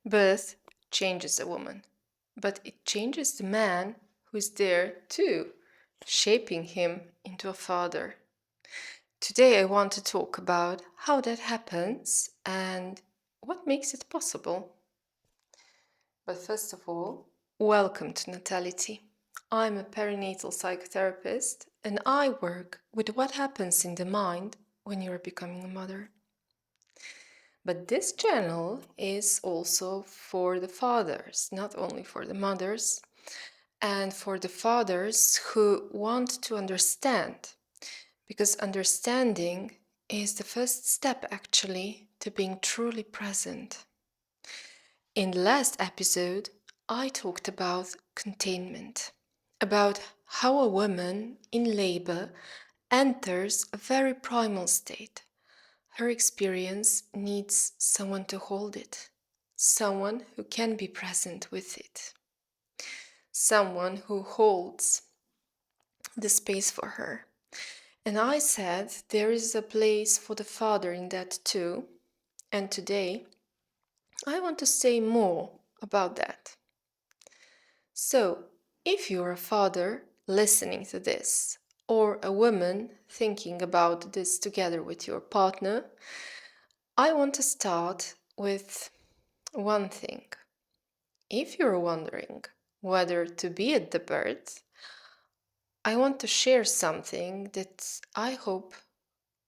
Birth changes a woman, but it changes the man who is there too, shaping him into a father. Today, I want to talk about how that happens and what makes it possible. But first of all, welcome to Natality. I'm a perinatal psychotherapist and I work with what happens in the mind when you're becoming a mother. But this channel is also for the fathers, not only for the mothers, and for the fathers who want to understand, because understanding is the first step actually to being truly present. In the last episode, I talked about containment, about how a woman in labor enters a very primal state. Her experience needs someone to hold it, someone who can be present with it, someone who holds the space for her. And I said there is a place for the father in that too. And today I want to say more about that. So, if you're a father listening to this, or a woman thinking about this together with your partner, I want to start with one thing. If you're wondering whether to be at the birth, I want to share something that I hope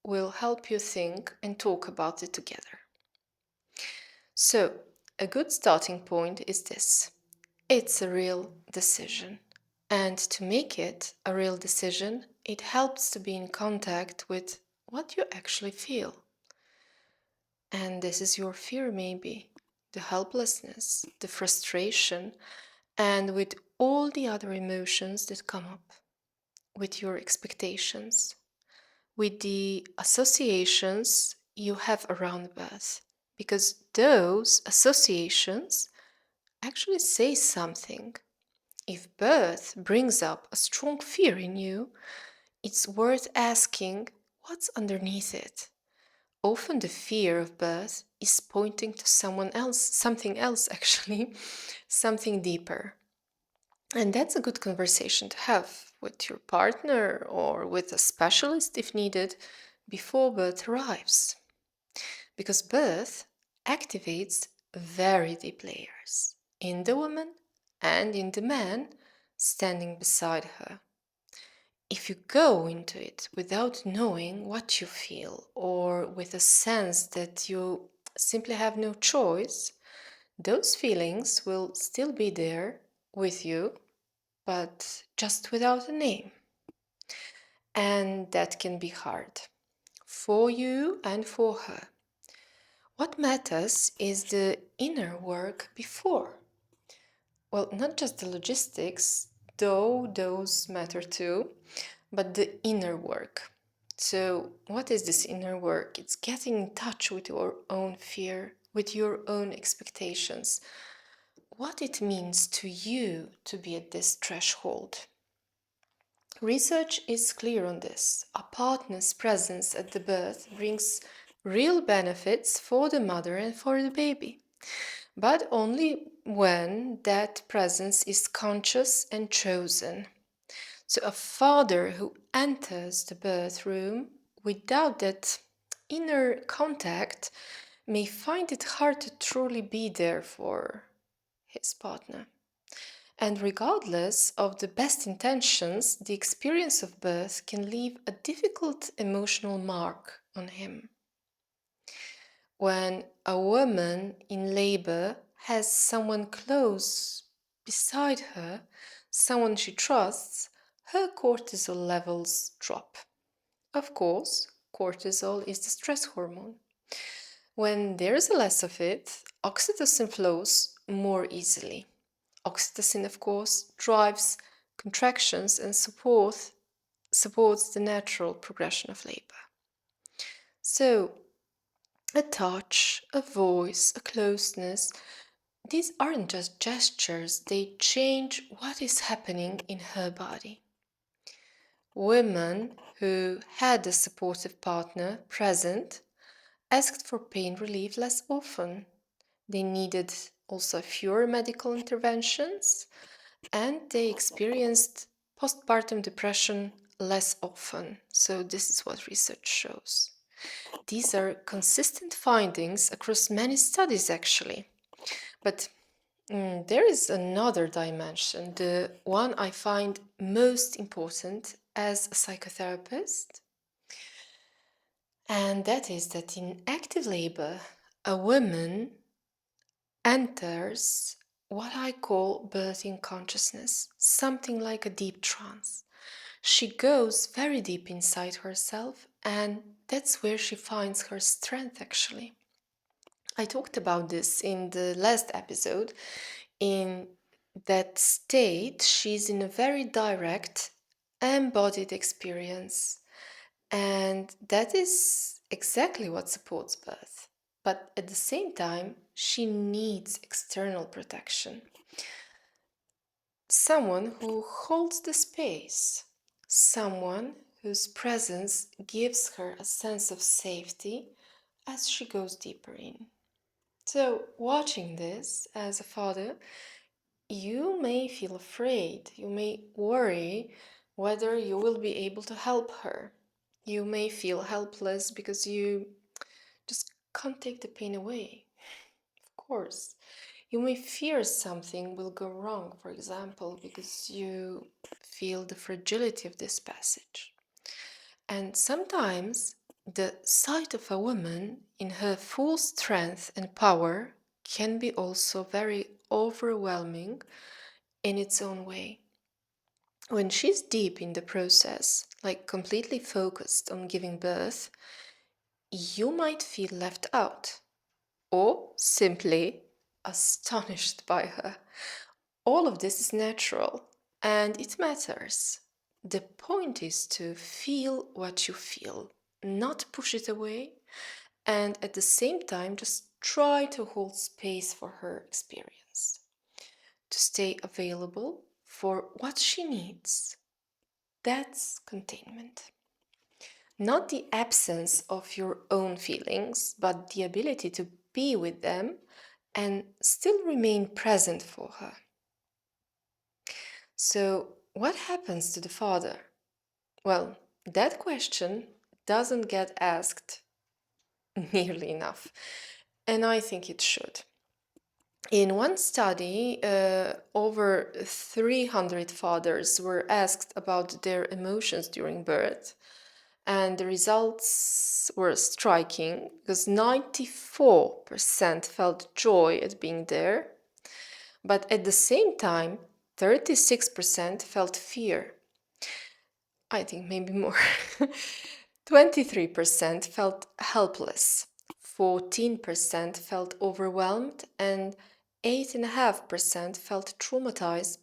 will help you think and talk about it together. So, a good starting point is this. It's a real decision. And to make it a real decision, it helps to be in contact with what you actually feel. And this is your fear, maybe, the helplessness, the frustration, and with all the other emotions that come up, with your expectations, with the associations you have around birth, because those associations actually say something. If birth brings up a strong fear in you, it's worth asking what's underneath it. Often the fear of birth is pointing to someone else, something else actually, something deeper. And that's a good conversation to have with your partner or with a specialist if needed before birth arrives. Because birth activates very deep layers in the woman and in the man standing beside her. If you go into it without knowing what you feel or with a sense that you simply have no choice, those feelings will still be there with you, but just without a name. And that can be hard for you and for her. What matters is the inner work before. Well, not just the logistics, though those matter too, but the inner work. So, what is this inner work? It's getting in touch with your own fear, with your own expectations, what it means to you to be at this threshold. Research is clear on this. A partner's presence at the birth brings real benefits for the mother and for the baby, but only when that presence is conscious and chosen. So, a father who enters the birth room without that inner contact may find it hard to truly be there for his partner. And regardless of the best intentions, the experience of birth can leave a difficult emotional mark on him. When a woman in labor has someone close beside her, someone she trusts, her cortisol levels drop. Of course, cortisol is the stress hormone. When there is less of it, oxytocin flows more easily. Oxytocin, of course, drives contractions and supports the natural progression of labor. So, a touch, a voice, a closeness, these aren't just gestures, they change what is happening in her body. Women who had a supportive partner present asked for pain relief less often. They needed also fewer medical interventions, and they experienced postpartum depression less often. So this is what research shows. These are consistent findings across many studies, actually. But there is another dimension, the one I find most important as a psychotherapist, and that is that in active labor, a woman enters what I call birthing consciousness, something like a deep trance. She goes very deep inside herself, and that's where she finds her strength, actually. I talked about this in the last episode. In that state, she's in a very direct, embodied experience. And that is exactly what supports birth. But at the same time, she needs external protection. Someone who holds the space. Someone whose presence gives her a sense of safety as she goes deeper in. So, watching this as a father, you may feel afraid, you may worry whether you will be able to help her. You may feel helpless because you just can't take the pain away. Of course. You may fear something will go wrong, for example, because you feel the fragility of this passage. And sometimes the sight of a woman in her full strength and power can be also very overwhelming in its own way. When she's deep in the process, like completely focused on giving birth, you might feel left out or simply astonished by her. All of this is natural and it matters. The point is to feel what you feel, not push it away, and at the same time just try to hold space for her experience, to stay available for what she needs. That's containment. Not the absence of your own feelings, but the ability to be with them and still remain present for her. So, what happens to the father? Well, that question doesn't get asked nearly enough, and I think it should. In one study, over 300 fathers were asked about their emotions during birth, and the results were striking because 94% felt joy at being there, but at the same time, 36% felt fear. I think maybe more. 23% felt helpless, 14% felt overwhelmed, and 8.5% felt traumatized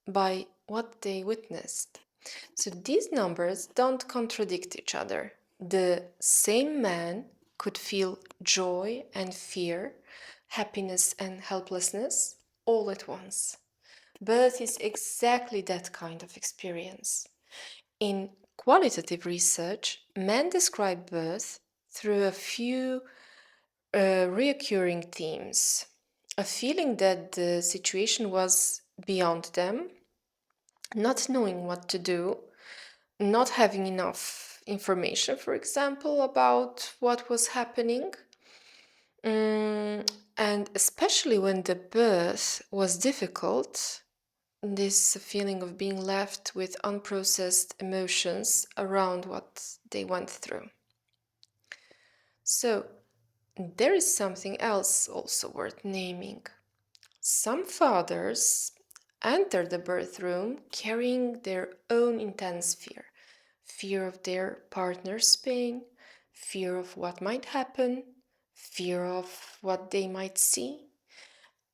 by what they witnessed. So these numbers don't contradict each other. The same man could feel joy and fear, happiness and helplessness all at once. Birth is exactly that kind of experience. In qualitative research, men describe birth through a few recurring themes. A feeling that the situation was beyond them, not knowing what to do, not having enough information, for example, about what was happening. And especially when the birth was difficult, this feeling of being left with unprocessed emotions around what they went through. So, there is something else also worth naming. Some fathers enter the birth room carrying their own intense fear. Fear of their partner's pain, fear of what might happen, fear of what they might see.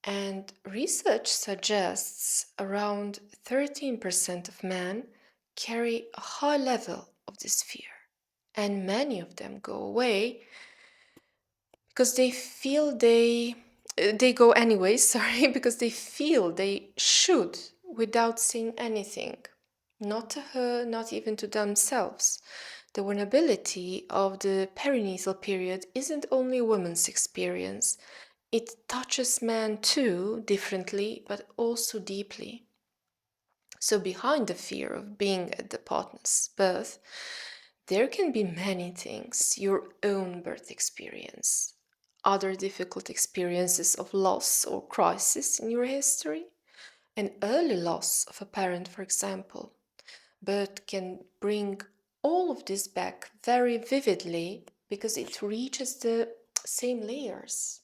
And research suggests around 13% of men carry a high level of this fear. And many of them go away because they feel they go anyway, sorry, because they feel they should without saying anything. Not to her, not even to themselves. The vulnerability of the perinatal period isn't only a woman's experience, It touches men too, differently, but also deeply. So, behind the fear of being at the partner's birth, there can be many things: your own birth experience, other difficult experiences of loss or crisis in your history, an early loss of a parent, for example. Birth can bring all of this back very vividly because it reaches the same layers.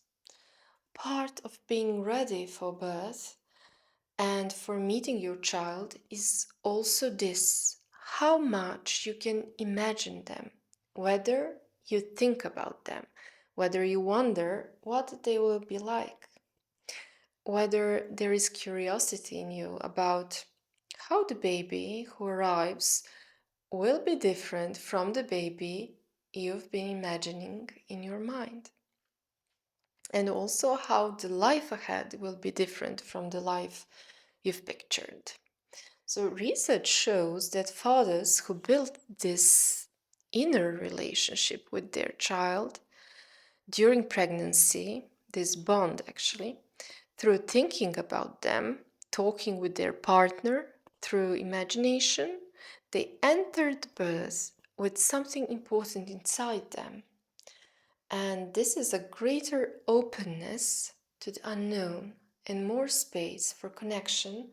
Part of being ready for birth and for meeting your child is also this: how much you can imagine them, whether you think about them, whether you wonder what they will be like, whether there is curiosity in you about how the baby who arrives will be different from the baby you've been imagining in your mind. And also how the life ahead will be different from the life you've pictured. So, research shows that fathers who build this inner relationship with their child during pregnancy, this bond actually, through thinking about them, talking with their partner, through imagination, they entered birth with something important inside them. And this is a greater openness to the unknown and more space for connection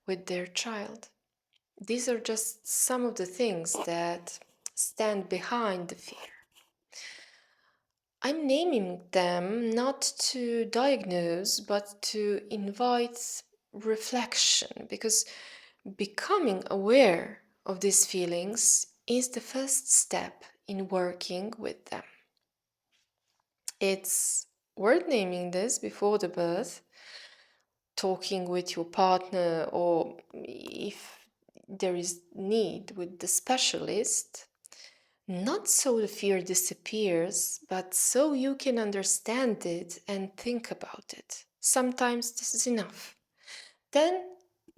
with their child. These are just some of the things that stand behind the fear. I'm naming them not to diagnose, but to invite reflection, because becoming aware of these feelings is the first step in working with them. It's worth naming this before the birth, talking with your partner, or if there is need, with the specialist, not so the fear disappears, but so you can understand it and think about it. Sometimes this is enough. Then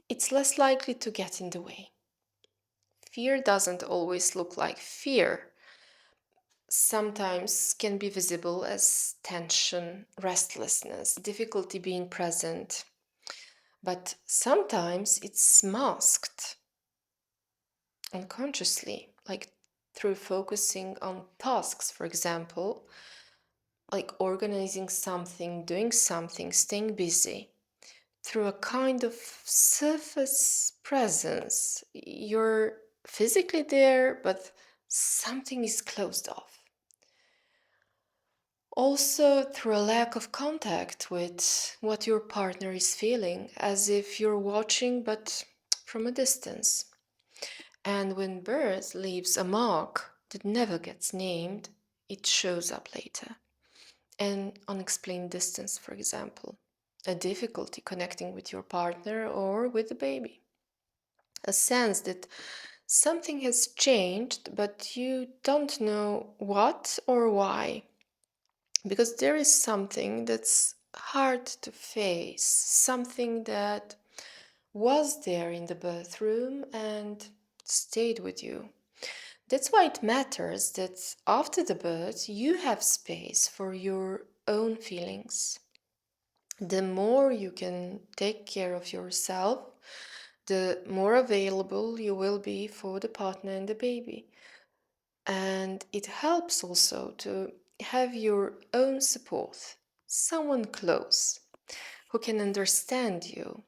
it's less likely to get in the way. Fear doesn't always look like fear. Sometimes can be visible as tension, restlessness, difficulty being present. But sometimes it's masked unconsciously, like through focusing on tasks, for example, like organizing something, doing something, staying busy. Through a kind of surface presence. You're physically there, but something is closed off. Also, through a lack of contact with what your partner is feeling, as if you're watching but from a distance. And when birth leaves a mark that never gets named, it shows up later. An unexplained distance, for example, a difficulty connecting with your partner or with the baby, a sense that something has changed, but you don't know what or why, because there is something that's hard to face, something that was there in the birth room and stayed with you. That's why it matters that after the birth you have space for your own feelings. The more you can take care of yourself, the more available you will be for the partner and the baby. And it helps also to have your own support, someone close who can understand you,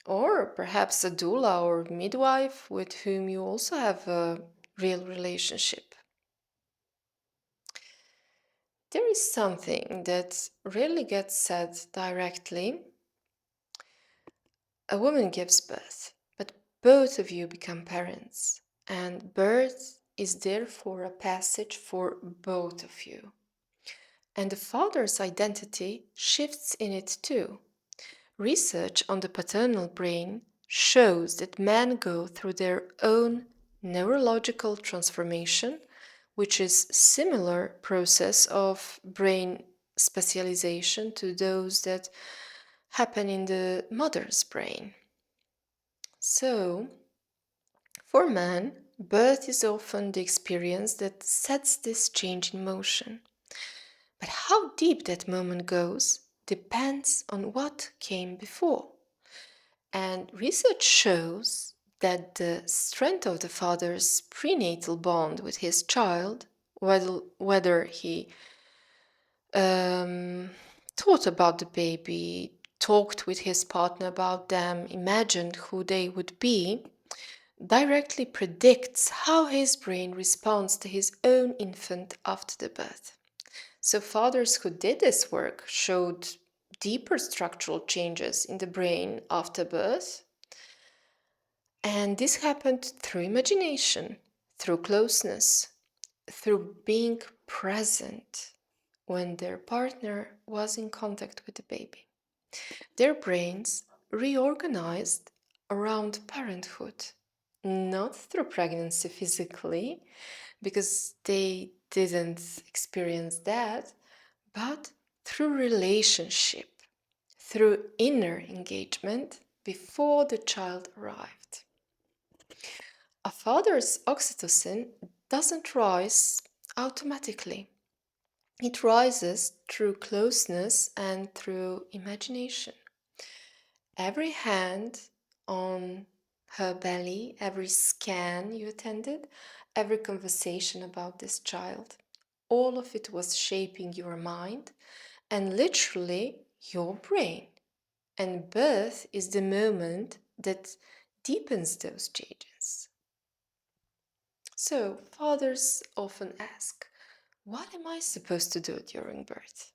or perhaps a doula or midwife with whom you also have a real relationship. There is something that rarely gets said directly. A woman gives birth, but both of you become parents, and birth is therefore a passage for both of you. And the father's identity shifts in it too. Research on the paternal brain shows that men go through their own neurological transformation, which is similar process of brain specialization to those that happen in the mother's brain. So, for men, birth is often the experience that sets this change in motion. But how deep that moment goes depends on what came before. And research shows that the strength of the father's prenatal bond with his child, whether he thought about the baby, talked with his partner about them, imagined who they would be, directly predicts how his brain responds to his own infant after the birth. So fathers who did this work showed deeper structural changes in the brain after birth. And this happened through imagination, through closeness, through being present when their partner was in contact with the baby. Their brains reorganized around parenthood, not through pregnancy physically, because they didn't experience that, but through relationship, through inner engagement before the child arrived. A father's oxytocin doesn't rise automatically. It rises through closeness and through imagination. Every hand on her belly, every scan you attended, every conversation about this child, all of it was shaping your mind and literally your brain. And birth is the moment that deepens those changes. So, fathers often ask, what am I supposed to do during birth?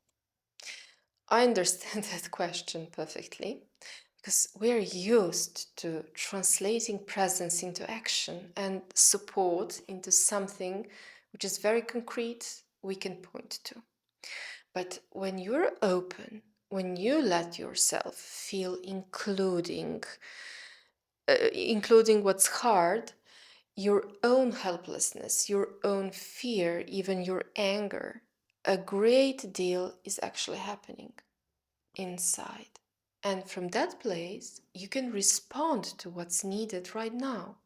I understand that question perfectly because we're used to translating presence into action and support into something which is very concrete we can point to. But when you're open, when you let yourself feel including what's hard, your own helplessness, your own fear, even your anger, a great deal is actually happening inside. And from that place, you can respond to what's needed right now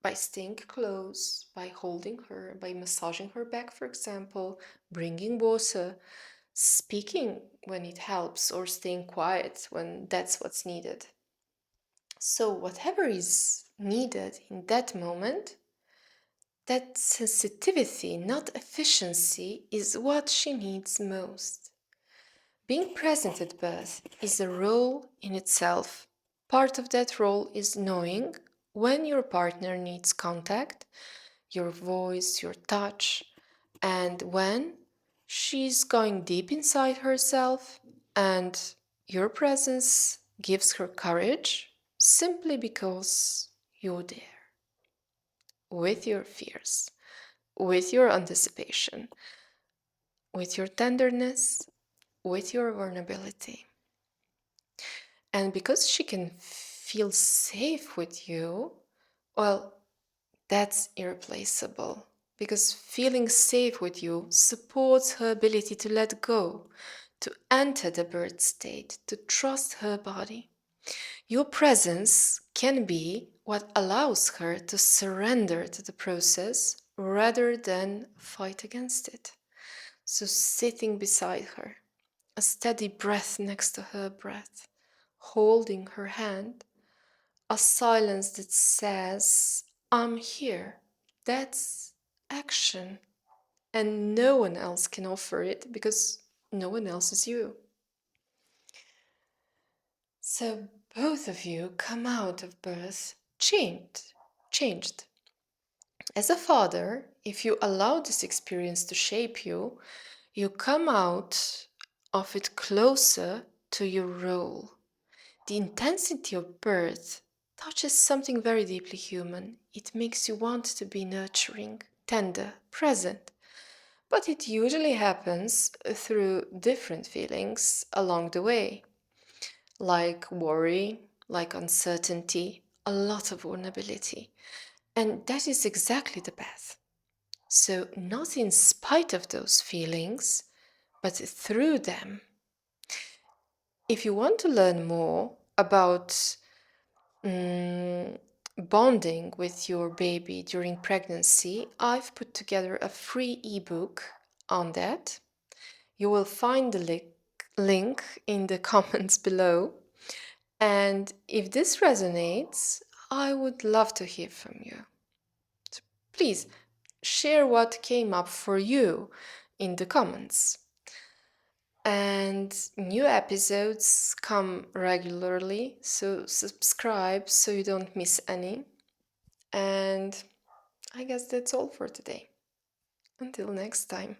by staying close, by holding her, by massaging her back, for example, bringing water, speaking when it helps, or staying quiet when that's what's needed. So, whatever is needed in that moment, that sensitivity, not efficiency, is what she needs most. Being present at birth is a role in itself. Part of that role is knowing when your partner needs contact, your voice, your touch, and when she's going deep inside herself, and your presence gives her courage simply because you're there with your fears, with your anticipation, with your tenderness, with your vulnerability. And because she can feel safe with you, well, that's irreplaceable. Because feeling safe with you supports her ability to let go, to enter the birth state, to trust her body. Your presence can be what allows her to surrender to the process rather than fight against it. So, sitting beside her, a steady breath next to her breath, holding her hand, a silence that says, I'm here. That's action. And no one else can offer it because no one else is you. So both of you come out of birth changed. As a father, if you allow this experience to shape you, you come out of it closer to your role. The intensity of birth touches something very deeply human. It makes you want to be nurturing, tender, present. But it usually happens through different feelings along the way, like worry, like uncertainty, a lot of vulnerability. And that is exactly the path. So, not in spite of those feelings, but through them. If you want to learn more about bonding with your baby during pregnancy, I've put together a free ebook on that. You will find the link in the comments below. And if this resonates, I would love to hear from you. So please share what came up for you in the comments. And new episodes come regularly, so subscribe so you don't miss any. And I guess that's all for today. Until next time.